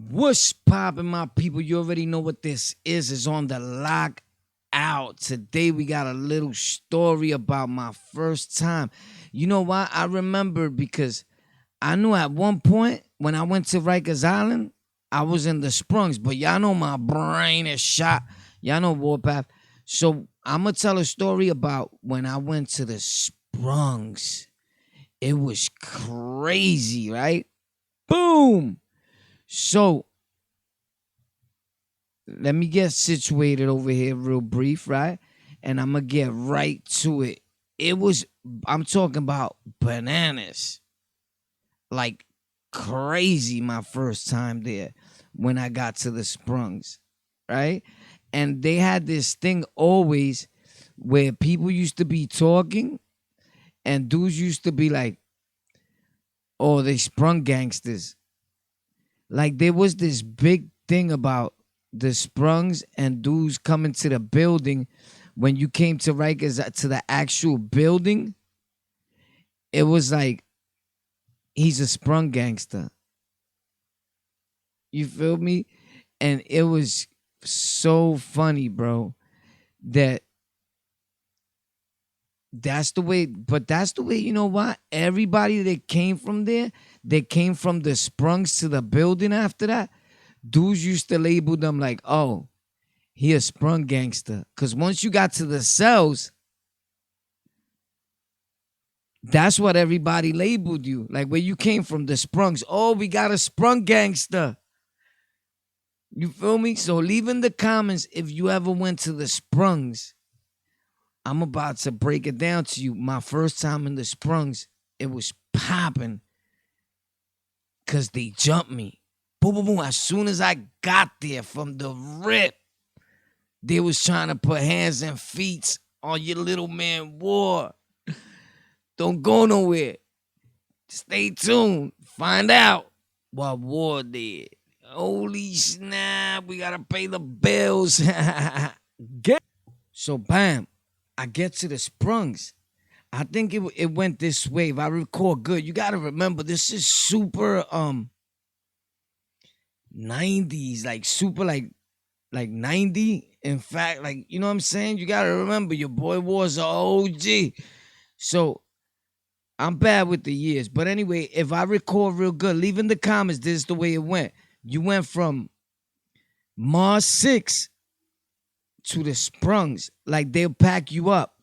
What's poppin', my people? You already know what this is. It's on the lockout. Today we got a little story about my first time. You know why? I remember because I knew at one point when I went to Rikers Island, I was in the Sprungs, but y'all know my brain is shot. Y'all know Warpath. So I'm gonna tell a story about when I went to the Sprungs. It was crazy, right? Boom. So let me get situated over here real brief, right? And I'm gonna get right to it. I'm talking about bananas. Like crazy my first time there when I got to the Sprungs, right? And they had this thing always where people used to be talking and dudes used to be like, oh, they sprung gangsters. Like there was this big thing about the sprungs and dudes coming to the building. When you came to Rikers to the actual building, it was like he's a sprung gangster. You feel me? And it was so funny, bro, that that's the way, but that's the way, you know what? Everybody that came from there, they came from the sprungs to the building after that, dudes used to label them like, oh, he a sprung gangster. Cause once you got to the cells, that's what everybody labeled you. Like where you came from, the sprungs. Oh, we got a sprung gangster. You feel me? So leave in the comments if you ever went to the sprungs. I'm about to break it down to you. My first time in the sprungs, it was popping because they jumped me. Boom, boom, boom. As soon as I got there from the rip, they was trying to put hands and feet on your little man War. Don't go nowhere. Stay tuned. Find out what War did. Holy snap. We got to pay the bills. So, bam. I get to the sprungs. I think it went this way. If I recall good, you got to remember this is super 90s, like super like 90. In fact, like, you know what I'm saying? You got to remember your boy was a OG. So I'm bad with the years. But anyway, if I recall real good, leave in the comments, this is the way it went. You went from Mars 6 to the sprungs. Like they'll pack you up.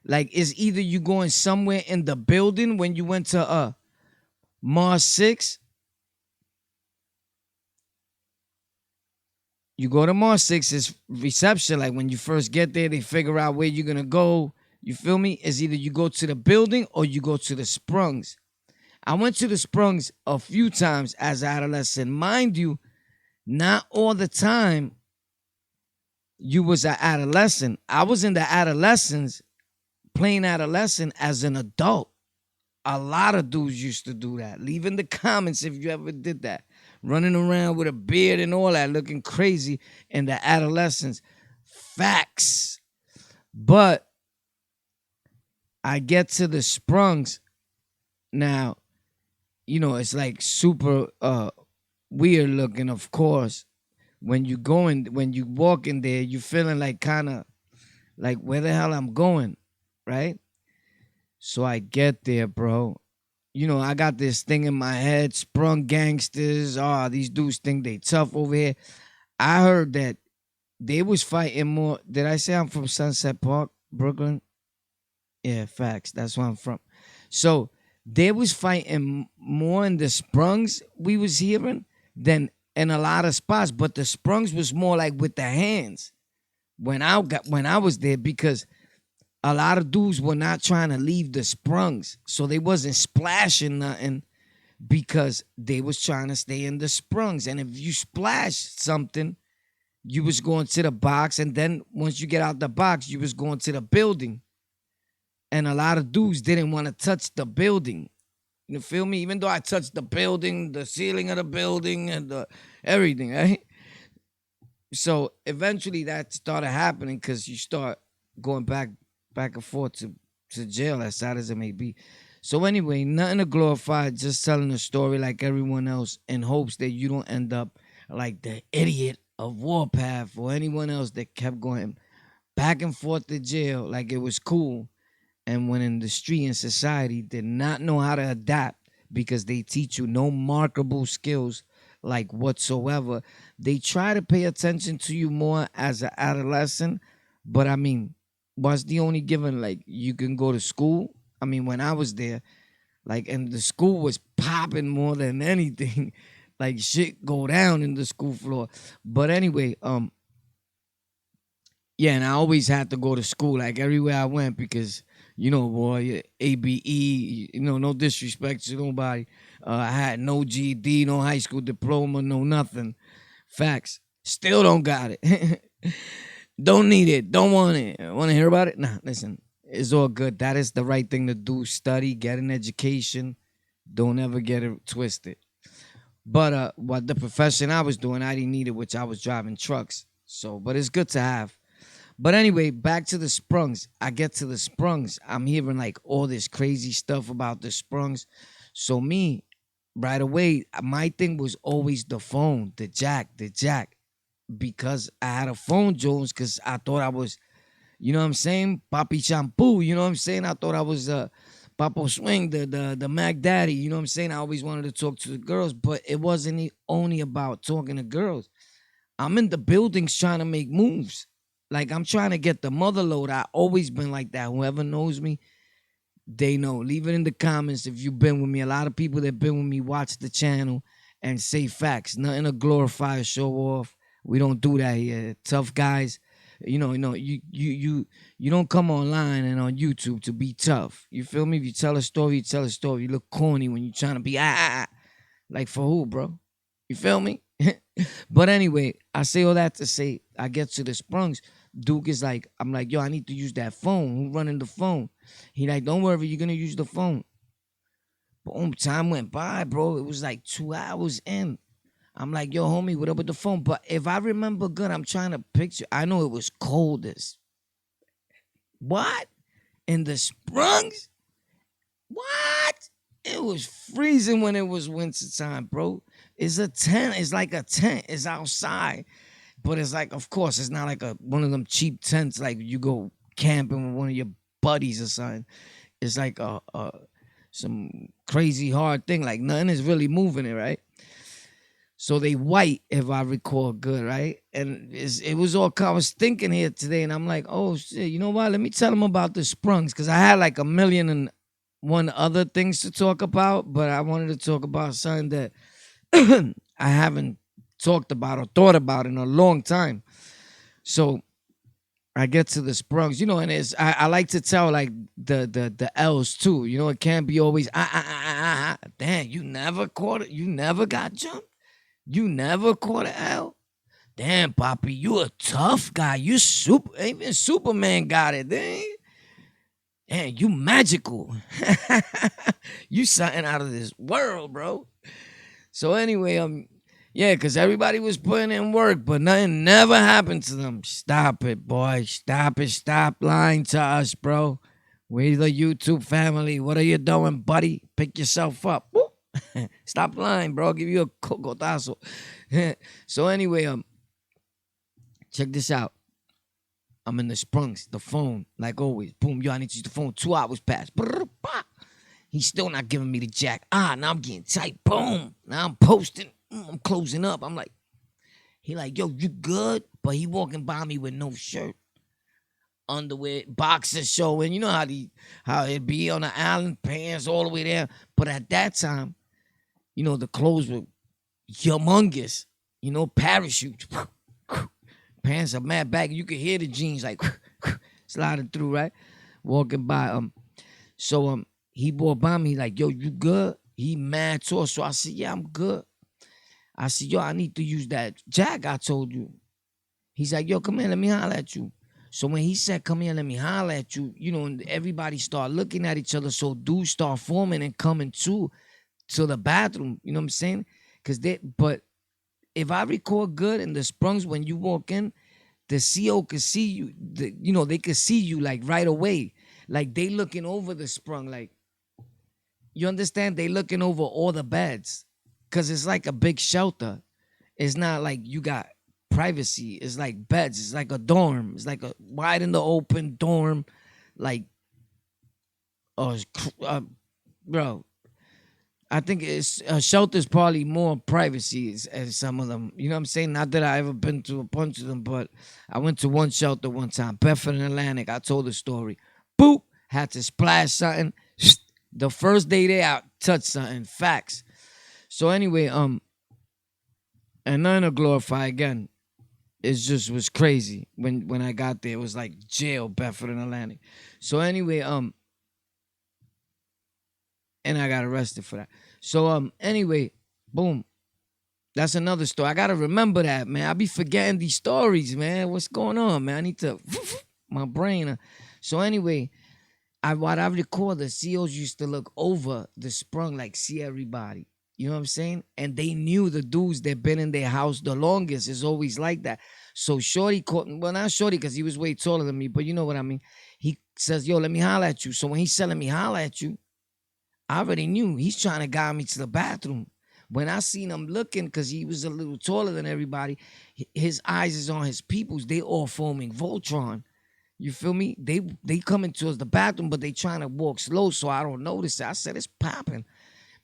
Like it's either you going somewhere in the building when you went to Mars 6. You go to Mars 6, it's reception. Like when you first get there, they figure out where you're gonna go. You feel me? It's either you go to the building or you go to the sprungs. I went to the sprungs a few times as an adolescent. Mind you, not all the time you was an adolescent. I was in the adolescence, playing adolescent as an adult. A lot of dudes used to do that. Leave in the comments if you ever did that. Running around with a beard and all that, looking crazy in the adolescence. Facts. But I get to the sprungs. Now, you know, it's like super weird looking, of course. When you walk in there, you feeling like kind of like where the hell I'm going, right? So I get there, bro. You know, I got this thing in my head, sprung gangsters. Oh, these dudes think they tough over here. I heard that they was fighting more. Did I say I'm from Sunset Park, Brooklyn? Yeah, facts. That's where I'm from. So they was fighting more in the sprungs we was hearing than in a lot of spots. But the sprungs was more like with the hands when I was there because a lot of dudes were not trying to leave the sprungs. So they wasn't splashing nothing because they was trying to stay in the sprungs. And if you splashed something, you was going to the box. And then once you get out the box, you was going to the building. And a lot of dudes didn't want to touch the building. You feel me? Even though I touched the building, the ceiling of the building, and everything, right? So eventually that started happening because you start going back and forth to jail, as sad as it may be. So anyway, nothing to glorify, just telling a story like everyone else in hopes that you don't end up like the idiot of Warpath or anyone else that kept going back and forth to jail like it was cool, and when in the street and society did not know how to adapt because they teach you no markable skills like whatsoever. They try to pay attention to you more as an adolescent, but I mean, what's the only given? Like you can go to school. I mean, when I was there, like, and the school was popping more than anything. Like shit go down in the school floor. But anyway, yeah, and I always had to go to school like everywhere I went because boy, ABE, no disrespect to nobody. I had no GED, no high school diploma, no nothing. Facts. Still don't got it. Don't need it. Don't want it. Want to hear about it? Nah, listen. It's all good. That is the right thing to do. Study, get an education. Don't ever get it twisted. But what the profession I was doing, I didn't need it, which I was driving trucks. So, but it's good to have. But anyway, back to the sprungs. I get to the sprungs. I'm hearing like all this crazy stuff about the sprungs. So me, right away, my thing was always the phone, the jack. Because I had a phone, Jones, because I thought I was, you know what I'm saying? Papi Shampoo, you know what I'm saying? I thought I was Papo Swing, the Mac Daddy, you know what I'm saying? I always wanted to talk to the girls, but it wasn't only about talking to girls. I'm in the buildings trying to make moves. Like I'm trying to get the mother load. I always been like that. Whoever knows me, they know. Leave it in the comments if you've been with me. A lot of people that been with me watch the channel and say facts. Nothing to glorify or show off. We don't do that here. Tough guys. You don't come online and on YouTube to be tough. You feel me? If you tell a story, you tell a story. You look corny when you're trying to be like for who, bro? You feel me? But anyway, I say all that to say I get to the sprungs. Duke is like, I'm like, yo, I need to use that phone. Who running the phone? He like, don't worry, you're gonna use the phone. Boom, time went by, bro. It was like 2 hours in. I'm like, yo, homie, what up with the phone? But if I remember good, I'm trying to picture. I know it was cold as what? In the sprungs? What? It was freezing when it was winter time, bro. It's a tent. It's like a tent. It's outside. But it's like, of course, it's not like one of them cheap tents like you go camping with one of your buddies or something. It's like some crazy hard thing. Like nothing is really moving it, right? So they white, if I recall good, right? And it was all, I was thinking here today, and I'm like, oh, shit, you know what? Let me tell them about the sprungs, because I had like a million and one other things to talk about, but I wanted to talk about something that I haven't talked about or thought about in a long time. So I get to the sprungs, and I like to tell like the L's too. It can't be always Damn, you never caught it. You never got jumped. You never caught an L. Damn, Poppy, you a tough guy. You even Superman got it. Damn, you magical. You something out of this world, bro. So anyway, yeah, because everybody was putting in work, but nothing never happened to them. Stop it, boy. Stop it. Stop lying to us, bro. We're the YouTube family. What are you doing, buddy? Pick yourself up. Woo. Stop lying, bro. I'll give you a cocotazo. So anyway, check this out. I'm in the sprungs, the phone, like always. Boom, yo, I need to use the phone. 2 hours passed. He's still not giving me the jack. Now I'm getting tight. Boom. Now I'm posting. I'm closing up. I'm like, he like, yo, you good? But he walking by me with no shirt, underwear, boxers showing. You know how it be on the island, pants all the way there. But at that time, the clothes were humongous. Parachutes. Pants are mad back. You could hear the jeans like sliding through, right? Walking by. So he walked by me like, yo, you good? He mad too. So I said, yeah, I'm good. I said, yo, I need to use that jack I told you. He's like, yo, come here, let me holler at you. So when he said, come here, let me holler at you, and everybody start looking at each other. So dudes start forming and coming to the bathroom. You know what I'm saying? But if I record good in the sprungs, when you walk in, the CO could see you. They could see you like right away. Like they looking over the sprung, like You understand? They looking over all the beds because it's like a big shelter. It's not like you got privacy. It's like beds. It's like a dorm. It's like a wide in the open dorm, like uh, bro. I think it's shelter's probably more privacy as some of them. You know what I'm saying? Not that I ever been to a bunch of them, but I went to one shelter one time, Bedford and Atlantic. I told the story. Boop, had to splash something. The first day there, I touched something. Facts. So anyway, and nothing to glorify again. It just was crazy when I got there. It was like jail, Bedford and Atlantic. So anyway, and I got arrested for that. So anyway, boom. That's another story. I gotta remember that, man. I be forgetting these stories, man. What's going on, man? I need to my brain. So anyway, what I recall, the COs used to look over the sprung, like see everybody. You know what I'm saying? And they knew the dudes that been in their house the longest. It's always like that. So Shorty caught, well, not Shorty because he was way taller than me, but you know what I mean. He says, "Yo, let me holler at you." So when he's telling me holler at you, I already knew he's trying to guide me to the bathroom. When I seen him looking, because he was a little taller than everybody, his eyes is on his peoples. They all forming Voltron. You feel me? They coming towards the bathroom, but they trying to walk slow, so I don't notice it. I said it's popping,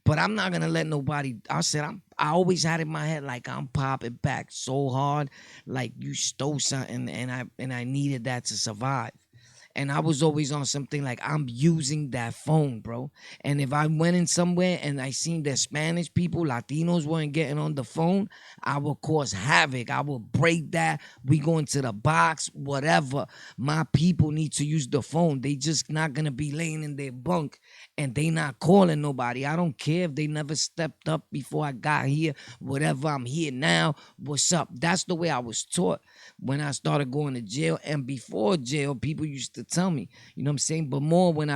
but I'm not gonna let nobody. I said I always had in my head like I'm popping back so hard, like you stole something, and I needed that to survive. And I was always on something like I'm using that phone, bro. And if I went in somewhere and I seen that Spanish people, Latinos weren't getting on the phone, I would cause havoc. I would break that. We go into the box, whatever. My people need to use the phone. They just not gonna be laying in their bunk and they not calling nobody. I don't care if they never stepped up before I got here. Whatever, I'm here now. What's up? That's the way I was taught when I started going to jail. And before jail, people used to tell me, you know what I'm saying? But more when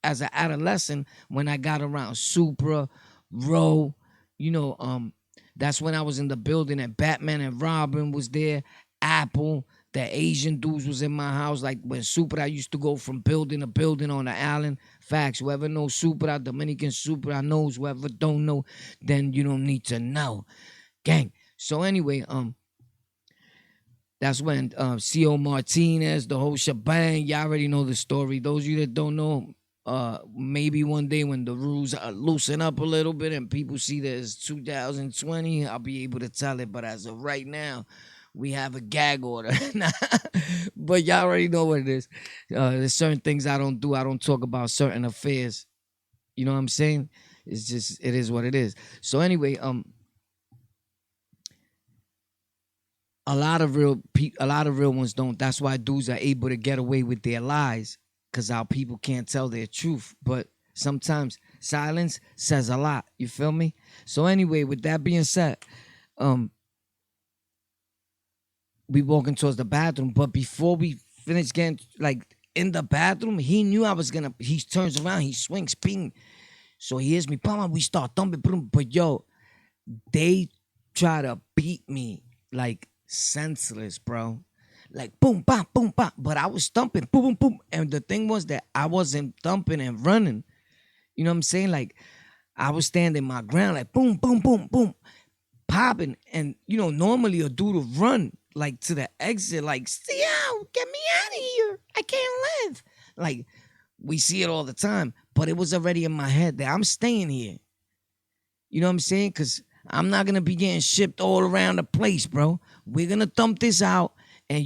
as an adolescent, when I got around Supra, Row, you know, that's when I was in the building and Batman and Robin was there, Apple, the Asian dudes was in my house. Like when Supra, I used to go from building to building on the island. Facts, whoever knows Supra, Dominican Supra knows. Whoever don't know, then you don't need to know. Gang. So anyway, that's when C.O. Martinez, the whole shebang, y'all already know the story. Those of you that don't know, maybe one day when the rules loosen up a little bit and people see that it's 2020, I'll be able to tell it. But as of right now, we have a gag order. But y'all already know what it is. There's certain things I don't do. I don't talk about certain affairs. You know what I'm saying? It's just, it is what it is. So anyway, a lot of real ones don't. That's why dudes are able to get away with their lies, because our people can't tell their truth. But sometimes silence says a lot. You feel me? So anyway, with that being said, we walking towards the bathroom, but before we finish getting like in the bathroom, he knew I was gonna. He turns around, he swings, ping. So he hears me, bam, we start thumping, boom. But yo, they try to beat me like senseless, bro. Like boom, bam, boom, bam. But I was thumping, boom, boom, boom. And the thing was that I wasn't thumping and running. You know what I'm saying? Like I was standing my ground, like boom, boom, boom, boom, popping. And you know, normally a dude would run like to the exit, like, see out, get me out of here. I can't live. Like we see it all the time. But it was already in my head that I'm staying here. You know what I'm saying? Because I'm not gonna be getting shipped all around the place, bro. We're gonna thump this out, and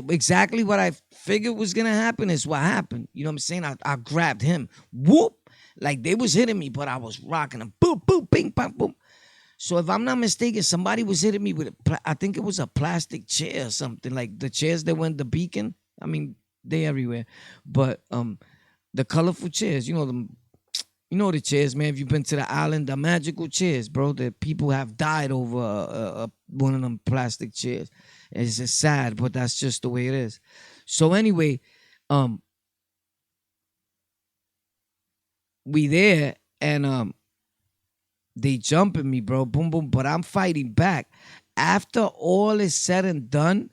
exactly what I figured was gonna happen is what happened. You know what I'm saying? I grabbed him, whoop, like they was hitting me, but I was rocking them, boom, boom, bing, bang, boom. So if I'm not mistaken, somebody was hitting me with I think it was a plastic chair or something, like the chairs that went the beacon. I mean, they everywhere, but the colorful chairs, you know them. You know the chairs, man. If you've been to the island, the magical chairs, bro, that people have died over one of them plastic chairs. It's just sad, but that's just the way it is. So anyway, we there and they jumping me, bro. Boom, boom. But I'm fighting back. After all is said and done,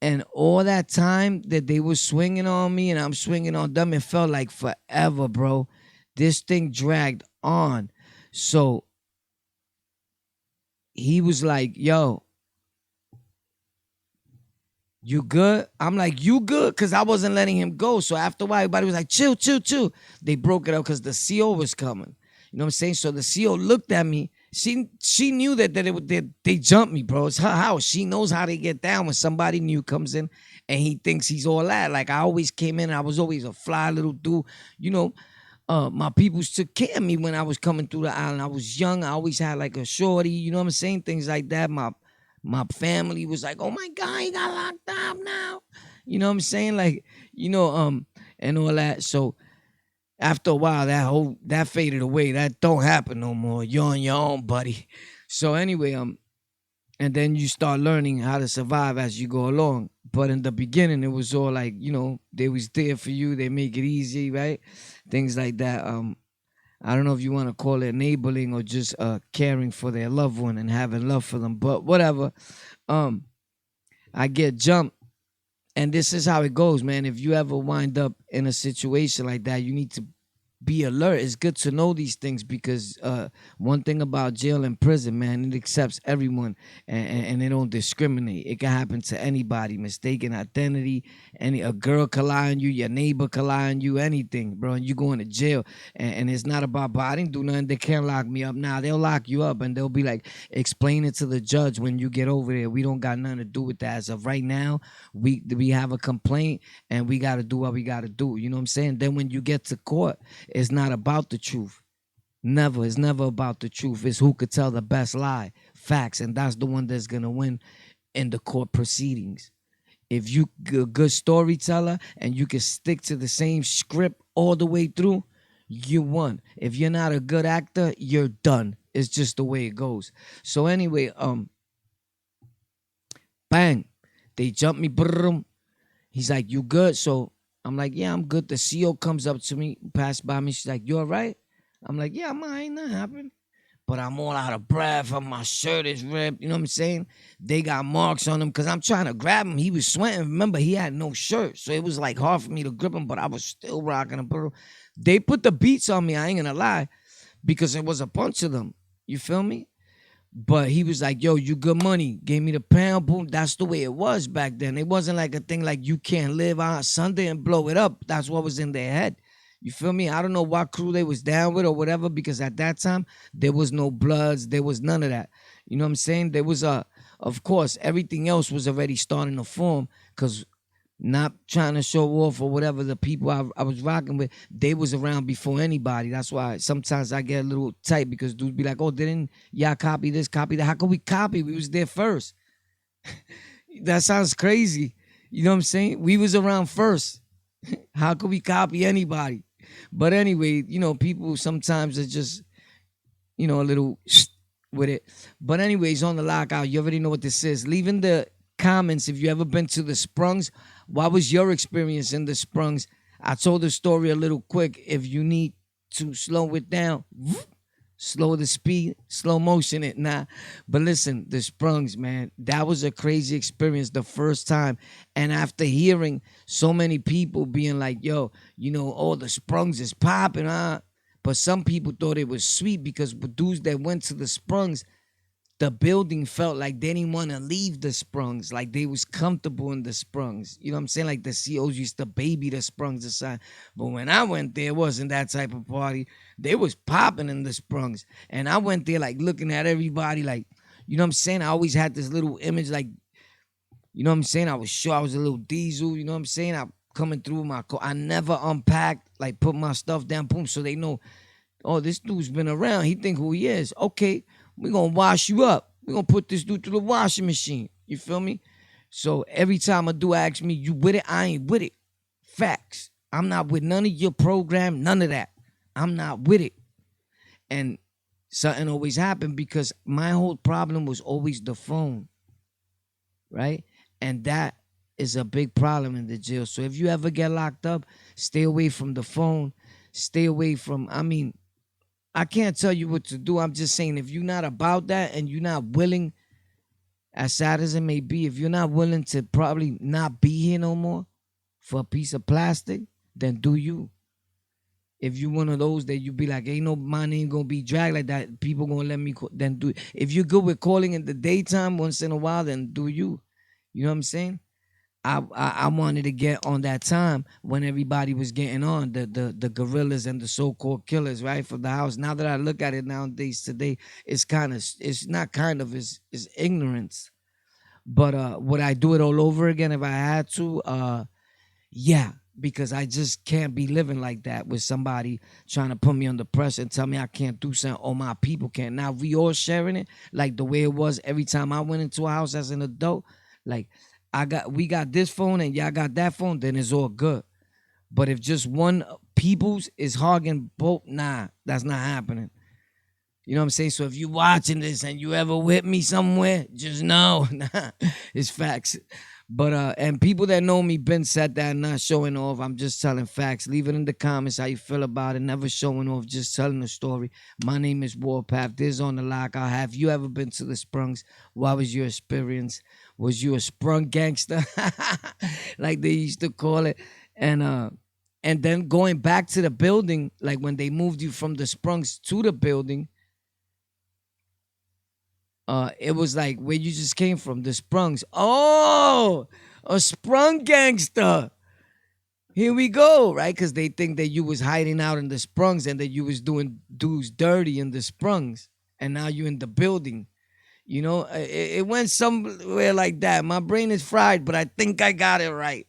and all that time that they were swinging on me and I'm swinging on them, it felt like forever, bro. This thing dragged on. So he was like, yo, you good? I'm like, you good? Because I wasn't letting him go. So after a while, everybody was like, chill, chill, chill. They broke it up because the CO was coming. You know what I'm saying? So the CO looked at me. She knew that they jumped me, bro. It's her house. She knows how they get down when somebody new comes in and he thinks he's all that. Like I always came in and I was always a fly little dude. You know, my peoples took care of me when I was coming through the island. I was young. I always had like a shorty, you know what I'm saying? Things like that. My family was like, oh my God, he got locked up now. You know what I'm saying? Like, and all that. So after a while, that faded away. That don't happen no more. You're on your own, buddy. So anyway, and then you start learning how to survive as you go along. But in the beginning, it was all like, they was there for you. They make it easy, right? Things like that. I don't know if you want to call it enabling or just caring for their loved one and having love for them, but whatever. I get jumped, and this is how it goes, man. If you ever wind up in a situation like that, you need to be alert. It's good to know these things because one thing about jail and prison, man, it accepts everyone and they don't discriminate. It can happen to anybody. Mistaken identity, a girl can lie on you, your neighbor can lie on you, anything, bro. And you going to jail, and it's not about, I didn't do nothing. They can't lock me up. Now they'll lock you up, and they'll be like, explain it to the judge when you get over there. We don't got nothing to do with that. As of right now, we have a complaint, and we got to do what we got to do. You know what I'm saying? Then when you get to court, it's not about the truth. Never. It's never about the truth. It's who could tell the best lie. Facts. And that's the one that's going to win in the court proceedings. If you a good storyteller and you can stick to the same script all the way through, you won. If you're not a good actor, you're done. It's just the way it goes. So anyway, bang. They jumped me. Brrr. He's like, you good? So I'm like, yeah, I'm good. The CO comes up to me, passed by me. She's like, you all right? I'm like, yeah, ain't nothing happened. But I'm all out of breath and my shirt is ripped. You know what I'm saying? They got marks on him because I'm trying to grab him. He was sweating. Remember, he had no shirt. So it was like hard for me to grip him, but I was still rocking him. They put the beats on me, I ain't gonna lie, because it was a bunch of them. You feel me? But he was like, yo, you good money. Gave me the pound, boom. That's the way it was back then. It wasn't like a thing like you can't live on Sunday and blow it up. That's what was in their head. You feel me? I don't know what crew they was down with or whatever, because at that time, there was no Bloods. There was none of that. You know what I'm saying? There was of course, everything else was already starting to form, because not trying to show off or whatever, the people I was rocking with, they was around before anybody. That's why sometimes I get a little tight, because dudes be like, oh, didn't y'all copy this, copy that? How could we copy? We was there first. That sounds crazy. You know what I'm saying? We was around first. How could we copy anybody? But anyway, people sometimes are just, a little with it. But anyways, on the lockout, you already know what this is. Leave in the comments if you ever been to the Sprungs. What was your experience in the Sprungs? I told the story a little quick. If you need to slow it down, slow the speed, slow motion it. Nah. But listen, the Sprungs, man, that was a crazy experience the first time. And after hearing so many people being like, yo, oh, the Sprungs is popping, huh? But some people thought it was sweet, because with dudes that went to the Sprungs, the building felt like they didn't want to leave the Sprungs. Like they was comfortable in the Sprungs. You know what I'm saying? Like the COs used to baby the Sprungs aside. But when I went there, it wasn't that type of party. They was popping in the Sprungs. And I went there like looking at everybody like, you know what I'm saying? I always had this little image like, you know what I'm saying? I was sure I was a little diesel. You know what I'm saying? I coming through my car. I never unpacked, like put my stuff down, boom, so they know, oh, this dude's been around. He think who he is. Okay. We're going to wash you up. We're going to put this dude through the washing machine. You feel me? So every time a dude asks me, you with it? I ain't with it. Facts. I'm not with none of your program, none of that. I'm not with it. And something always happened, because my whole problem was always the phone, right? And that is a big problem in the jail. So if you ever get locked up, stay away from the phone. Stay away from, I can't tell you what to do. I'm just saying, if you're not about that and you're not willing, as sad as it may be, if you're not willing to probably not be here no more for a piece of plastic, then do you. If you one of those that you be like, ain't no my name gonna be dragged like that, people gonna let me then do it. If you're good with calling in the daytime once in a while, then do you. You know what I'm saying? I wanted to get on that time when everybody was getting on the gorillas and the so-called killers, right, for the house. Now that I look at it nowadays today, it's not kind of it's ignorance. But would I do it all over again if I had to? Yeah, because I just can't be living like that with somebody trying to put me under pressure and tell me I can't do something or my people can't. Now we all sharing it like the way it was every time I went into a house as an adult. Like we got this phone and y'all got that phone, then it's all good. But if just one people's is hogging both, nah, that's not happening. You know what I'm saying? So if you watching this and you ever with me somewhere, just know, nah, it's facts. But and people that know me been said that, not showing off. I'm just telling facts. Leave it in the comments how you feel about it. Never showing off, just telling the story. My name is Warpath. This on the lockout. Have you ever been to the Sprungs? What was your experience? Was you a sprung gangster? Like they used to call it. And then going back to the building, like when they moved you from the Sprungs to the building, it was like where you just came from, the Sprungs. Oh, a sprung gangster. Here we go, right? Because they think that you was hiding out in the Sprungs and that you was doing dudes dirty in the Sprungs, and now you in the building. You know, it went somewhere like that. My brain is fried, but I think I got it right.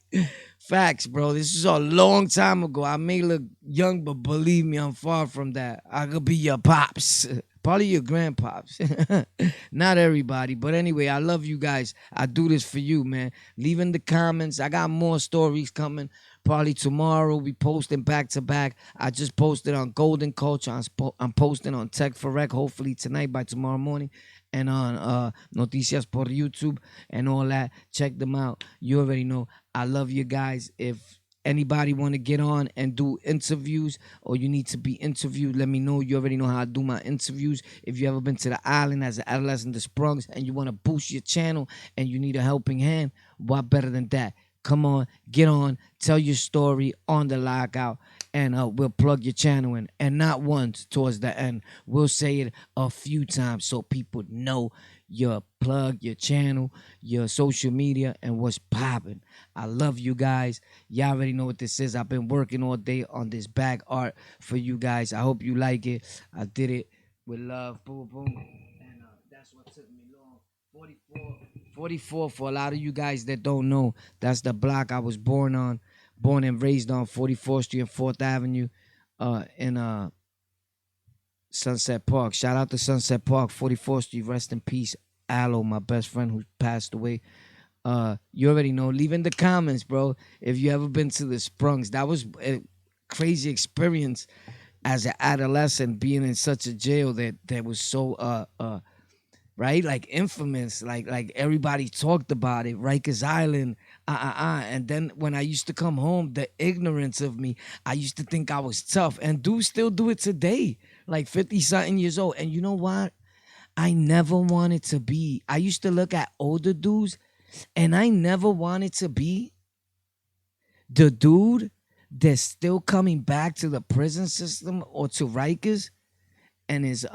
Facts, bro. This is a long time ago. I may look young, but believe me, I'm far from that. I could be your pops. Probably your grandpops. Not everybody. But anyway, I love you guys. I do this for you, man. Leave in the comments. I got more stories coming. Probably tomorrow. We posting back to back. I just posted on Golden Culture. I'm posting on Tech for Rec. Hopefully tonight by tomorrow morning. And on Noticias por YouTube and all that. Check them out. You already know. I love you guys. If anybody want to get on and do interviews or you need to be interviewed, let me know. You already know how I do my interviews. If you ever been to the island as an adolescent, the Sprungs, and you want to boost your channel and you need a helping hand, what better than that? Come on, get on, tell your story on the lockout, and we'll plug your channel in. And not once towards the end. We'll say it a few times so people know your plug, your channel, your social media, and what's popping. I love you guys. Y'all already know what this is. I've been working all day on this bag art for you guys. I hope you like it. I did it with love. Boom, boom. And that's what took me long. 44 for a lot of you guys that don't know. That's the block I was born on. Born and raised on 44th Street and 4th Avenue in Sunset Park. Shout out to Sunset Park, 44th Street. Rest in peace, Aloe, my best friend who passed away. You already know. Leave in the comments, bro, if you ever been to the Sprungs. That was a crazy experience as an adolescent, being in such a jail that was so right, like infamous, like everybody talked about it. Rikers Island, and then when I used to come home, the ignorance of me, I used to think I was tough, and do still do it today, like 50 something years old. And you know what? I never wanted to be. I used to look at older dudes, and I never wanted to be the dude that's still coming back to the prison system or to Rikers and is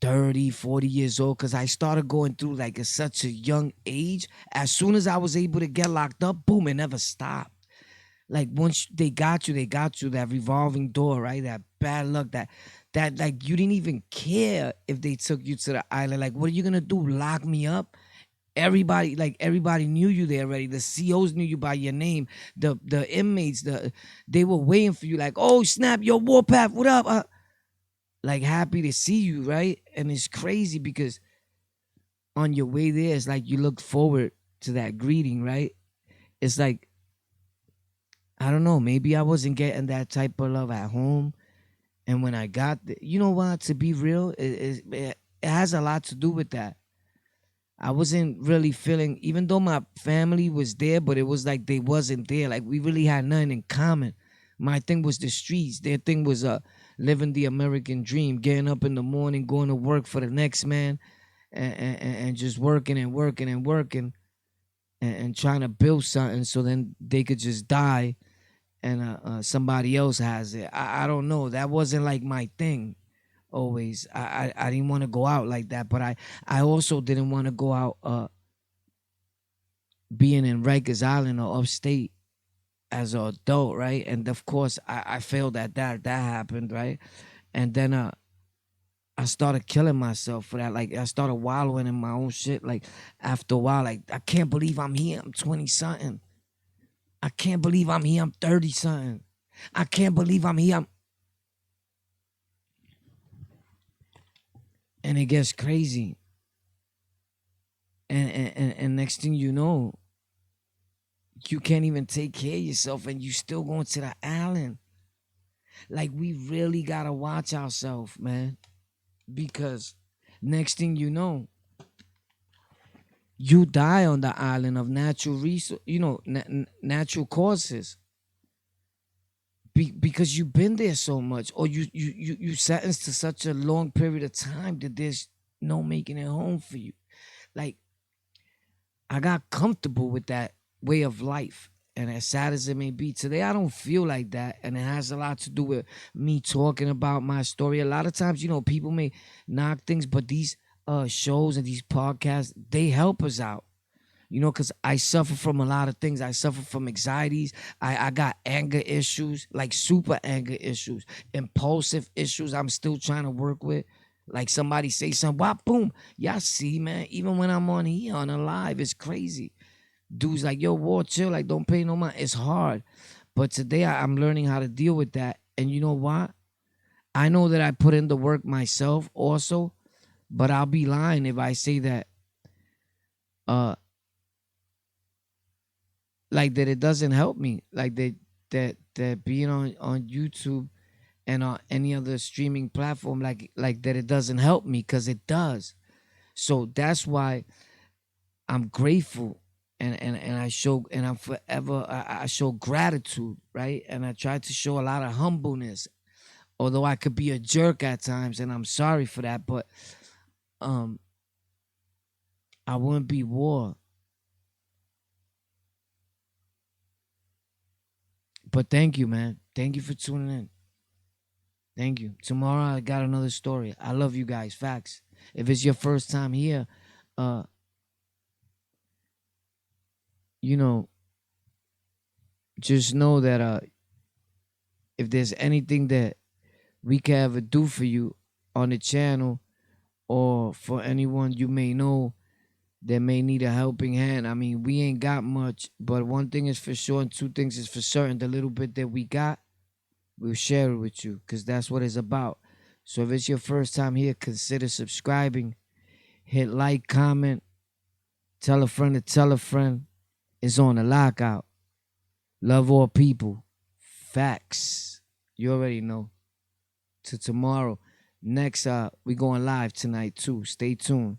30, 40 years old, because I started going through like at such a young age. As soon as I was able to get locked up, boom, it never stopped. Like once they got you, that revolving door, right? That bad luck, that like you didn't even care if they took you to the island. Like, what are you gonna do? Lock me up? Everybody knew you there already. The COs knew you by your name. The inmates, they were waiting for you, like, oh snap, yo, Warpath, what up? Like happy to see you, right? And it's crazy because on your way there, it's like you look forward to that greeting, right? It's like, I don't know, maybe I wasn't getting that type of love at home. And when I got you know what, to be real, it has a lot to do with that. I wasn't really feeling, even though my family was there, but it was like they wasn't there. Like we really had nothing in common. My thing was the streets. Their thing was living the American dream, getting up in the morning, going to work for the next man, and just working and working and trying to build something so then they could just die and somebody else has it. I don't know. That wasn't like my thing. Always, I didn't want to go out like that, but I also didn't want to go out being in Rikers Island or upstate as an adult, right? And of course, I failed at that. That happened, right? And then I started killing myself for that. Like I started wallowing in my own shit. Like after a while, like I can't believe I'm here. I'm 20 something. I can't believe I'm here. I'm 30 something. I can't believe I'm here. And it gets crazy. And next thing you know, you can't even take care of yourself and you still going to the island. Like we really gotta watch ourselves, man. Because next thing you know, you die on the island of natural resource, natural causes. Because you've been there so much, or you sentenced to such a long period of time that there's no making it home for you. Like I got comfortable with that way of life. And as sad as it may be today, I don't feel like that. And it has a lot to do with me talking about my story. A lot of times, people may knock things, but these shows and these podcasts, they help us out. Because I suffer from a lot of things. I suffer from anxieties. I got anger issues, like super anger issues, impulsive issues I'm still trying to work with. Like somebody say something, whop, boom. Y'all see, man, even when I'm on here, on a live, it's crazy. Dudes like, yo, war, chill, like, don't pay no mind. It's hard. But today I'm learning how to deal with that. And you know what? I know that I put in the work myself also, but I'll be lying if I say that uh like that it doesn't help me. Like that being on YouTube and on any other streaming platform, like that it doesn't help me, because it does. So that's why I'm grateful, and I show, and I'm forever, I show gratitude, right? And I try to show a lot of humbleness, although I could be a jerk at times, and I'm sorry for that. But um I wouldn't be war. But thank you, man. Thank you for tuning in. Thank you. Tomorrow I got another story. I love you guys. Facts. If it's your first time here, uh, you know, just know that if there's anything that we can ever do for you on the channel, or for anyone you may know that may need a helping hand. I mean, we ain't got much, but one thing is for sure and two things is for certain. The little bit that we got, we'll share it with you, because that's what it's about. So if it's your first time here, consider subscribing. Hit like, comment, tell a friend to tell a friend. It's on the lockout. Love all people. Facts. You already know. To tomorrow. Next, we going live tonight too. Stay tuned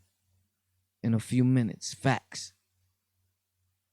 in a few minutes. Facts.